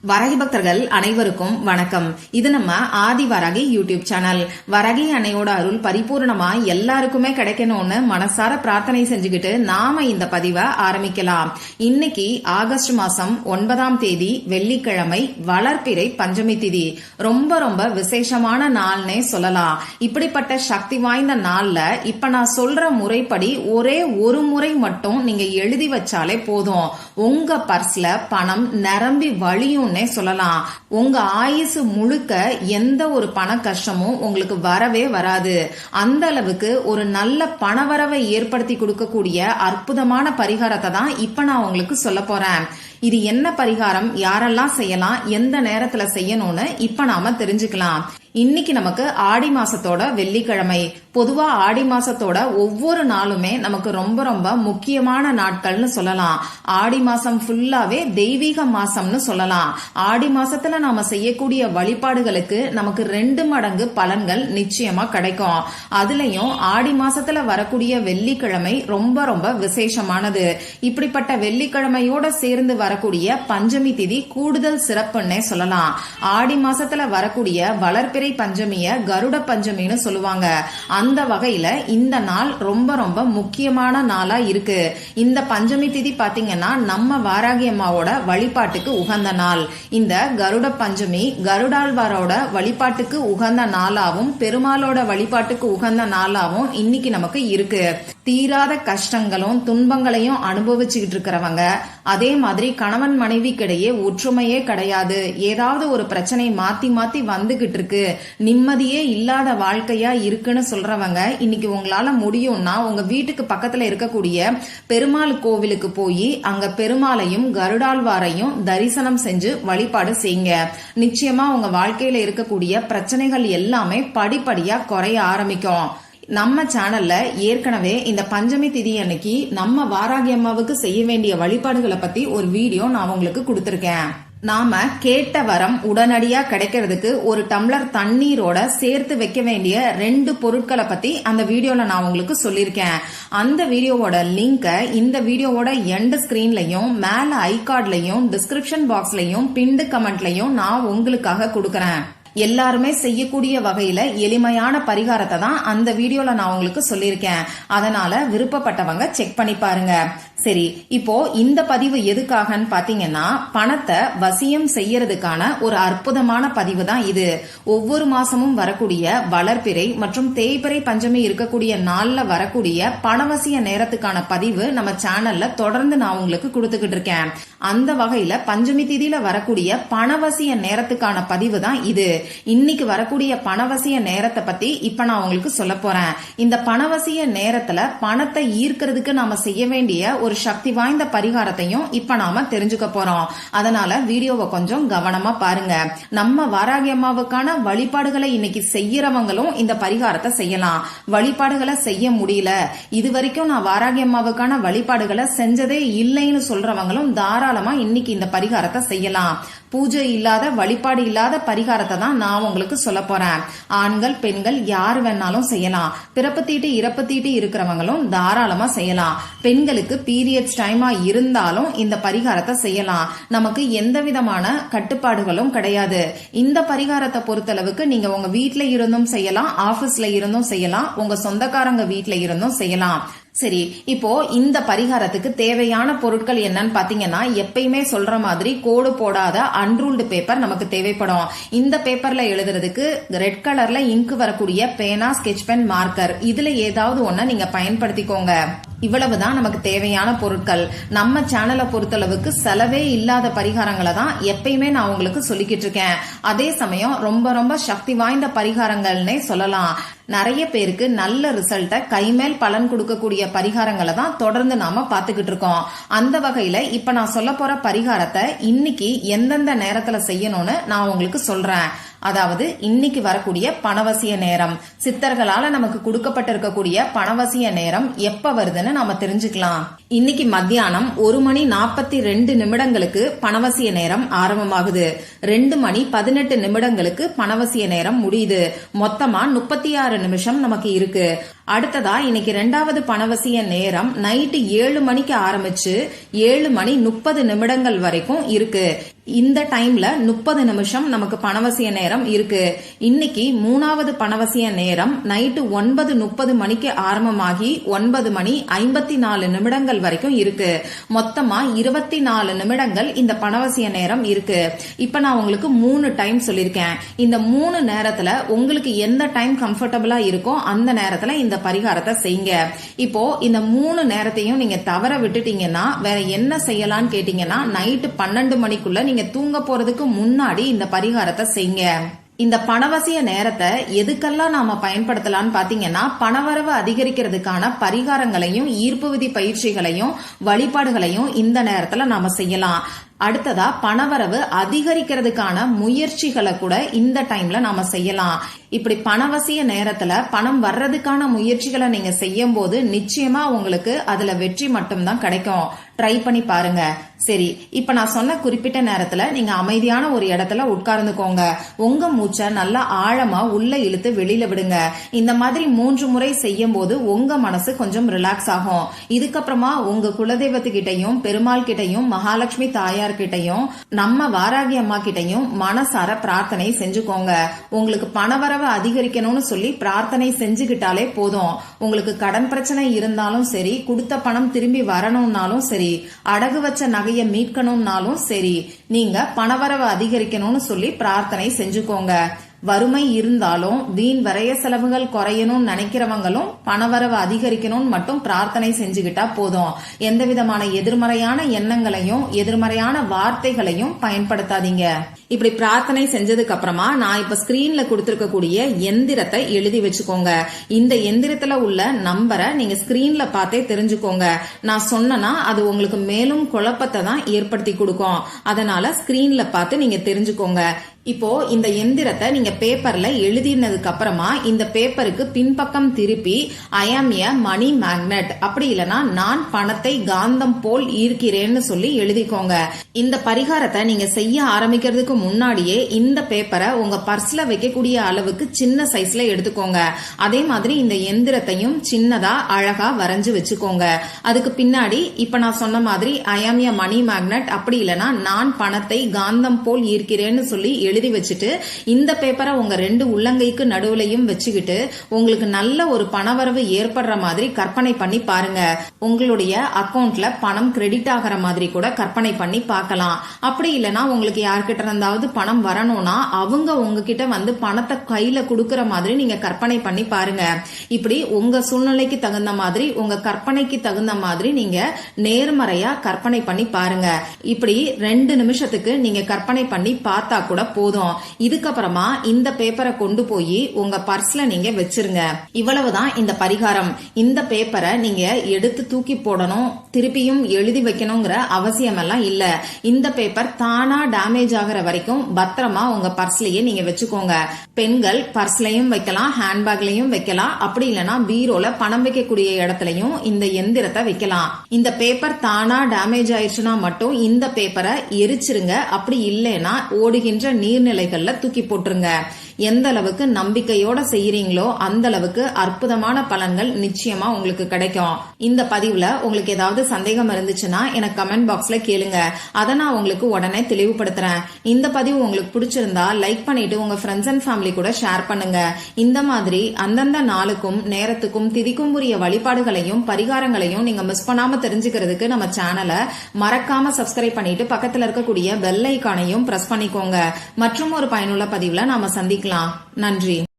வரகி பக்தர்கள் அனைவருக்கும் வணக்கம். இது நம்ம ஆதி வரகி யூடியூப் சேனல். வரகி அன்னையோட அருள் பரிபூர்ணமா எல்லாருக்குமே கிடைக்கணும்னு மனசார பிரார்த்தனை செஞ்சுக்கிட்டு நாம இந்த பதிவை ஆரம்பிக்கலாம். இன்னைக்கு ஆகஸ்ட் மாசம் 9ஆம் தேதி வெள்ளிக்கிழமை, வளர்பிறை பஞ்சமி திதி. ரொம்ப ரொம்ப விசேஷமான நாள்னே சொல்லலாம். இப்படிப்பட்ட சக்தி வாய்ந்த நாள்ல இப்ப நான் சொல்ற முறைப்படி ஒரே ஒரு முறை மட்டும் நீங்க எழுதி வச்சாலே போதும், உங்க பர்ஸ்ல பணம் நிரம்பி வழியும் சொல்லலாம். உங்க ஆயுசு முழுக்க எந்த ஒரு பண கஷ்டமும் உங்களுக்கு வரவே வராது. அந்த அளவுக்கு ஒரு நல்ல பணவரவை ஏற்படுத்தி கொடுக்கக்கூடிய அற்புதமான பரிகாரத்தை தான் இப்ப நான் உங்களுக்கு சொல்ல போறேன். இது என்ன பரிகாரம், யாரெல்லாம் செய்யலாம், எந்த நேரத்துல செய்யணும்னு இப்ப நாம தெரிஞ்சுக்கலாம். இன்னைக்கு நமக்கு ஆடி மாசத்தோட வெள்ளிக்கிழமை. பொதுவா ஆடி மாசத்தோட ஒவ்வொரு நாளுமே நமக்கு ரொம்ப ரொம்ப முக்கியமான நாட்கள்னு சொல்லலாம். ஆடி மாசம் ஃபுல்லாவே தெய்வீக மாசம்னு சொல்லலாம். ஆடி மாசத்துல நாம செய்யக்கூடிய வழிபாடுகளுக்கு நமக்கு 2 மடங்கு பலன்கள் நிச்சயமா கிடைக்கும். அதுலயும் ஆடி மாசத்துல வரக்கூடிய வெள்ளிக்கிழமை ரொம்ப ரொம்ப விசேஷமானது. இப்படிப்பட்ட வெள்ளிக்கிழமையோட சேர்ந்து வரக்கூடிய பஞ்சமி திதி கூடுதல் சிறப்புன்னே சொல்லலாம். ஆடி மாசத்துல வரக்கூடிய வளர்பிறை பஞ்சமிய கருட பஞ்சமின்னு சொல்லுவாங்க. அந்த வகையில இந்த நாள் ரொம்ப ரொம்ப முக்கியமான நாளா இருக்கு. இந்த பஞ்சமி திதி பாத்தீங்கன்னா நம்ம வாராகி அம்மாவோட வழிபாட்டுக்கு உகந்த நாள். இந்த கருட பஞ்சமி கருடாழ்வாரோட வழிபாட்டுக்கு உகந்த நாளாவும் பெருமாளோட வழிபாட்டுக்கு உகந்த நாளாவும் இன்னைக்கு நமக்கு இருக்கு. தீராத கஷ்டங்களும் துன்பங்களையும் அனுபவிச்சுக்கிட்டு இருக்கிறவங்க, அதே மாதிரி கணவன் மனைவிக்கிடையே ஒற்றுமையே கிடையாது, ஏதாவது ஒரு பிரச்சனை மாத்தி மாத்தி வந்துகிட்டு இருக்கு, நிம்மதியே இல்லாத வாழ்க்கையா இருக்குன்னு சொல்றவங்க, இன்னைக்கு உங்களால முடியும்னா உங்க வீட்டுக்கு பக்கத்துல இருக்கக்கூடிய பெருமாள் கோவிலுக்கு போய் அங்க பெருமாளையும் கருடாழ்வாரையும் தரிசனம் செஞ்சு வழிபாடு செய்யுங்க. நிச்சயமா உங்க வாழ்க்கையில இருக்கக்கூடிய பிரச்சனைகள் எல்லாமே படிப்படியா குறைய ஆரம்பிக்கும். நம்ம சேனல்ல ஏற்கனவே இந்த பஞ்சமி திதி அன்னைக்கு நம்ம வாராகி அம்மாவுக்கு செய்ய வேண்டிய வழிபாடுகளை பத்தி ஒரு வீடியோ நான் உங்களுக்கு கொடுத்திருக்கேன். நாம கேட்ட வரம் உடனடியா கிடைக்கிறதுக்கு ஒரு டம்ளர் தண்ணீரோட சேர்த்து வைக்க வேண்டிய 2 பொருட்களை பத்தி அந்த வீடியோல நான் உங்களுக்கு சொல்லியிருக்கேன். அந்த வீடியோவோட லிங்க இந்த வீடியோவோட எண்ட் ஸ்கிரீன்லயும் மேல ஐகார்ட்லயும் டிஸ்கிரிப்ஷன் பாக்ஸ்லயும் பின்டு கமெண்ட்லயும் நான் உங்களுக்காக கொடுக்கறேன். எல்லாருமே செய்யக்கூடிய வகையில எளிமையான பரிகாரத்தை தான் அந்த வீடியோல நான் உங்களுக்கு சொல்லியிருக்கேன். அதனால விருப்பப்பட்டவங்க செக் பண்ணி பாருங்க. சரி, இப்போ இந்த பதிவு எதுக்காகன்னு பாத்தீங்கன்னா, பணத்தை வசியம் செய்யறதுக்கான ஒரு அற்புதமான பதிவு தான் இது. ஒவ்வொரு மாசமும் வரக்கூடிய வளர்பிறை மற்றும் தேய்பிறை பஞ்சமி இருக்கக்கூடிய நாள்ல வரக்கூடிய பணவசிய நேரத்துக்கான பதிவு நம்ம சேனல்ல தொடர்ந்து நான் உங்களுக்கு கொடுத்துக்கிட்டு இருக்கேன். அந்த வகையில பஞ்சமி திதியில வரக்கூடிய பணவசிய நேரத்துக்கான பதிவு தான் இது. இன்னைக்கு வரக்கூடிய பணவசிய நேரத்தை பத்தி இப்ப நான் உங்களுக்கு சொல்ல போறேன். இந்த பணவசிய நேரத்துல பணத்தை ஈர்க்கிறதுக்கு நாம செய்ய வேண்டிய ஒரு சக்தி வாய்ந்த பரிகாரத்தையும் இப்ப நாம தெரிஞ்சுக்க போறோம். அதனால வீடியோவை கொஞ்சம் கவனமா பாருங்க. நம்ம வாராகி அம்மாவுக்கான வழிபாடுகளை இன்னைக்கு செய்யறவங்களும் இந்த பரிகாரத்தை செய்யலாம். வழிபாடுகளை செய்ய முடியல, இது வரைக்கும் நான் வாராகி அம்மாவுக்கான வழிபாடுகளை செஞ்சதே இல்லைன்னு சொல்றவங்களும் தாராளமா இன்னைக்கு இந்த பரிகாரத்தை செய்யலாம். பூஜை இல்லாத வழிபாடு இல்லாத பரிகாரத்தை தான் நான் உங்களுக்கு சொல்ல போறேன். ஆண்கள் பெண்கள் யார் வேணாலும் செய்யலாம். பிறப்பு தீட்டு இறப்பு தீட்டு இருக்கிறவங்களும் தாராளமா செய்யலாம். பெண்களுக்கு பீரியட்ஸ் டைமா இருந்தாலும் இந்த பரிகாரத்தை செய்யலாம். நமக்கு எந்த விதமான கட்டுப்பாடுகளும் கிடையாது. இந்த பரிகாரத்தை பொறுத்தளவுக்கு நீங்க உங்க வீட்ல இருந்தும் செய்யலாம், ஆபீஸ்ல இருந்தும் செய்யலாம், உங்க சொந்தக்காரங்க வீட்ல இருந்தும் செய்யலாம். சரி, இப்போ இந்த பரிகாரத்துக்கு தேவையான பொருட்கள் என்னன்னு பாத்தீங்கன்னா, எப்பயுமே சொல்ற மாதிரி கோடு போடாத அன்ரூல்டு பேப்பர் நமக்கு தேவைப்படும். இந்த பேப்பர்ல எழுதுறதுக்கு ரெட் கலர்ல இங்கு வரக்கூடிய பேனா, ஸ்கெட்ச் பென், மார்க்கர், இதுல ஏதாவது ஒண்ண நீங்க பயன்படுத்திக்கோங்க. இவ்வளவுதான் நமக்கு தேவையான பொருட்கள். நம்ம சேனலை பொறுத்தளவுக்கு செலவே இல்லாத பரிகாரங்களை தான் எப்பயுமே நான் உங்களுக்கு சொல்லிக்கிட்டு இருக்கேன். அதே சமயம் ரொம்ப ரொம்ப சக்தி வாய்ந்த பரிகாரங்கள்னே சொல்லலாம். நிறைய பேருக்கு நல்ல ரிசல்ட்டை கைமேல் பலன் கொடுக்கக்கூடிய பரிகாரங்களை தான் தொடர்ந்து நாம பாத்துக்கிட்டு இருக்கோம். அந்த வகையில இப்ப நான் சொல்ல போற பரிகாரத்தை இன்னைக்கு எந்தெந்த நேரத்துல செய்யணும்னு நான் உங்களுக்கு சொல்றேன். அதாவது இன்னைக்கு வரக்கூடிய பணவசிய நேரம், சித்தர்களால நமக்கு கொடுக்கப்பட்டிருக்கக்கூடிய பணவசிய நேரம் எப்ப வருதுன்னு நாம தெரிஞ்சுக்கலாம். இன்னைக்கு மத்தியானம் 1:42 பணவசிய நேரம் ஆரம்பமாகுது. 2:18 பணவசிய நேரம் முடியுது. மொத்தமா 36 நிமிஷம் நமக்கு இருக்கு. அடுத்ததா இன்னைக்கு 2வது பணவசிய நேரம் நைட்டு 7 மணிக்கு ஆரம்பிச்சு 7:30 வரைக்கும் இருக்கு. இந்த டைம்ல 30 நிமிஷம் நமக்கு பணவசிய நேரம் இருக்கு. இன்னைக்கு 3வது பணவசிய நேரம் நைட்டு 9:30 மணிக்கு ஆரம்பமாகி 9:54 வரைக்கும் இருக்கு. மொத்தமா 24 நிமிடங்கள் இந்த பணவசிய நேரம் இருக்கு. இப்ப நான் உங்களுக்கு 3 டைம் சொல்லிருக்கேன். இந்த 3 நேரத்துல உங்களுக்கு எந்த டைம் கம்ஃபர்டபுளா இருக்கோ அந்த நேரத்துல இந்த பரிகாரத்தை செய்யுங்க. இப்போ இந்த 3 நேரத்தையும் நீங்க தவற விட்டுட்டீங்கன்னா வேற என்ன செய்யலாம்னு கேட்டீங்கன்னா நைட்டு 12 மணிக்குள்ள நீங்க தூங்க போறதுக்கு முன்னாடி இந்த பரிகாரத்தை செய்யுங்க. இந்த பணவசிய நேரத்தை எதுக்கெல்லாம் நாம பயன்படுத்தலாம்னு பாத்தீங்கன்னா பணவரவு அதிகரிக்கிறதுக்கான பரிகாரங்களையும் ஈர்ப்பு விதி பயிற்சிகளையும் வழிபாடுகளையும் இந்த நேரத்துல நாம செய்யலாம். அடுத்ததா பணவரவு அதிகரிக்கிறதுக்கான முயற்சிகளை கூட இந்த டைம்ல நாம செய்யலாம். இப்படி பணவசிய நேரத்துல பணம் வர்றதுக்கான முயற்சிகளை நீங்க செய்யும் போது நிச்சயமா உங்களுக்கு அதுல வெற்றி மட்டும்தான் கிடைக்கும். ட்ரை பண்ணி பாருங்க. சரி, இப்ப நான் சொன்ன குறிப்பிட்ட நேரத்துல நீங்க அமைதியான ஒரு இடத்துல உட்கார்ந்துக்கோங்க. உங்க மூச்சை நல்லா ஆழமா உள்ள இழுத்து வெளியில விடுங்க. இந்த மாதிரி 3 முறை செய்யும் போது உங்க மனசு கொஞ்சம் ரிலாக்ஸ் ஆகும். இதுக்கப்புறமா உங்க குலதெய்வத்துக்கிட்டையும் பெருமாள் கிட்டையும் மகாலட்சுமி தாயார் கிட்டையும் நம்ம வாராகி அம்மா கிட்டையும் மனசார பிரார்த்தனை செஞ்சுக்கோங்க. உங்களுக்கு பணவரவு அதிகரிக்கணும்னு சொல்லி பிரார்த்தனை செஞ்சுக்கிட்டாலே போதும். உங்களுக்கு கடன் பிரச்சனை இருந்தாலும் சரி, கொடுத்த பணம் திரும்பி வரணும்னாலும் சரி, அடகு வச்ச நகையை மீட்கணும்னாலும் சரி, நீங்க பணவரவு அதிகரிக்கணும்னு சொல்லி பிரார்த்தனை செஞ்சுக்கோங்க. வறுமை இருந்தாலும் வீண் விரய செலவுகள் குறையணும்னு நினைக்கிறவங்களும் பணவரவு அதிகரிக்கணும்னு மட்டும் பிரார்த்தனை செஞ்சுக்கிட்டா போதும். எந்த விதமான எதிர்மறையான எண்ணங்களையும் எதிர்மறையான வார்த்தைகளையும் பயன்படுத்தாதீங்க. இப்படி பிரார்த்தனை செஞ்சதுக்கு அப்புறமா நான் இப்ப ஸ்கிரீன்ல கொடுத்திருக்கக்கூடிய எந்திரத்தை எழுதி வச்சுக்கோங்க. இந்த எந்திரத்துல உள்ள நம்பரை நீங்க ஸ்கிரீன்ல பார்த்தே தெரிஞ்சுக்கோங்க. நான் சொன்னா அது உங்களுக்கு மேலும் குழப்பத்தை தான் ஏற்படுத்தி கொடுக்கும். அதனால ஸ்கிரீன்ல பார்த்து நீங்க தெரிஞ்சுக்கோங்க. இப்போ இந்த எந்திரத்தை நீங்க பேப்பர்ல எழுதினதுக்கு அப்புறமா இந்த பேப்பருக்கு பின்பக்கம் திருப்பி ஐ ஆம் எ மணி மேக்னெட், அப்படி இல்லைன்னா நான் பணத்தை காந்தம் போல் ஈர்க்கிறேன்னு சொல்லி எழுதிக்கோங்க. இந்த பரிகாரத்தை நீங்க செய்ய ஆரம்பிக்கிறதுக்கு முன்னாடியே இந்த பேப்பரை உங்க பர்ஸ்ல வைக்கக்கூடிய அளவுக்கு சின்ன சைஸ்ல எடுத்துக்கோங்க. அதே மாதிரி இந்த எந்திரத்தையும் சின்னதா அழகா வரைஞ்சு வச்சுக்கோங்க. அதுக்கு பின்னாடி இப்ப நான் சொன்ன மாதிரி ஐ ஆம் எ மணி மேக்னெட், அப்படி இல்லைன்னா நான் பணத்தை காந்தம் போல் ஈர்க்கிறேன்னு சொல்லி எழுதி வச்சுட்டு இந்த பேப்பரை உங்க 2 உள்ளங்கைக்கு நடுவுலையும் வச்சுக்கிட்டு உங்களுக்கு நல்ல ஒரு பணவரவு ஏற்படுற மாதிரி கற்பனை பண்ணி பாருங்க. உங்களுடைய அக்கவுண்ட்ல பணம் கிரெடிட் ஆகிற மாதிரி கூட கற்பனை பண்ணி பார்க்கலாம். அப்படி இல்லைன்னா உங்களுக்கு யார்கிட்ட இருந்தாவது பணம் வரணும்னா அவங்க உங்ககிட்ட வந்து பணத்தை கையில கொடுக்கற மாதிரி நீங்க கற்பனை பண்ணி பாருங்க. இப்படி உங்க சூழ்நிலைக்கு தகுந்த மாதிரி உங்க கற்பனைக்கு தகுந்த மாதிரி நீங்க நேர்மறையா கற்பனை பண்ணி பாருங்க. இப்படி 2 நிமிஷத்துக்கு நீங்க கற்பனை பண்ணி பார்த்தா கூட போதும். இதுக்கப்புறமா இந்த பேப்பரை கொண்டு போய் உங்க பர்ஸ்ல நீங்க வச்சிருங்க. இவ்வளவுதான் இந்த பரிகாரம். இந்த பேப்பரை நீங்க எடுத்து தூக்கி போடணும், திருப்பியும் எழுதி வைக்கணுங்கிற அவசியம் எல்லாம் இல்ல. இந்த பேப்பர் தானா டேமேஜ் ஆகிற வரைக்கும் பத்திரமா உங்க பர்ஸ்லயே நீங்க வச்சுக்கோங்க. பெண்கள் பர்ஸ்லயும் வைக்கலாம், ஹேண்ட்பேக்லயும் வைக்கலாம், அப்படி இல்லைன்னா பீரோல பணம் வைக்கக்கூடிய இடத்துலயும் இந்த எந்திரத்தை வைக்கலாம். இந்த பேப்பர் தானா டேமேஜ் ஆயிடுச்சுன்னா மட்டும் இந்த பேப்பரை எரிச்சிருங்க. அப்படி இல்லைன்னா ஓடுகின்ற நீர்நிலைகள்ல தூக்கி போட்டுருங்க. எந்த அளவுக்கு நம்பிக்கையோட செய்யறீங்களோ அந்த அளவுக்கு அற்புதமான பலன்கள் நிச்சயமா உங்களுக்கு கிடைக்கும். இந்த பதிவுல உங்களுக்கு ஏதாவது சந்தேகம் இருந்துச்சுன்னா எனக்கு கமெண்ட் பாக்ஸ்ல கேளுங்க. அதை நான் உங்களுக்கு உடனே தெளிவுபடுத்துறேன். இந்த பதிவு உங்களுக்கு பிடிச்சிருந்தா லைக் பண்ணிட்டு உங்க ஃப்ரெண்ட்ஸ் அண்ட் ஃபேமிலி கூட ஷேர் பண்ணுங்க. இந்த மாதிரி அந்தந்த நாளுக்கும் நேரத்துக்கும் திதிக்கும் உரிய வழிபாடுகளையும் பரிகாரங்களையும் நீங்க மிஸ் பண்ணாம தெரிஞ்சுக்கிறதுக்கு நம்ம சேனலை மறக்காம சப்ஸ்கிரைப் பண்ணிட்டு பக்கத்துல இருக்கக்கூடிய பெல் ஐகானையும் பிரஸ் பண்ணிக்கோங்க. மற்றும் ஒரு பயனுள்ள பதிவுல நாம சந்திக்கலாம். நன்றி.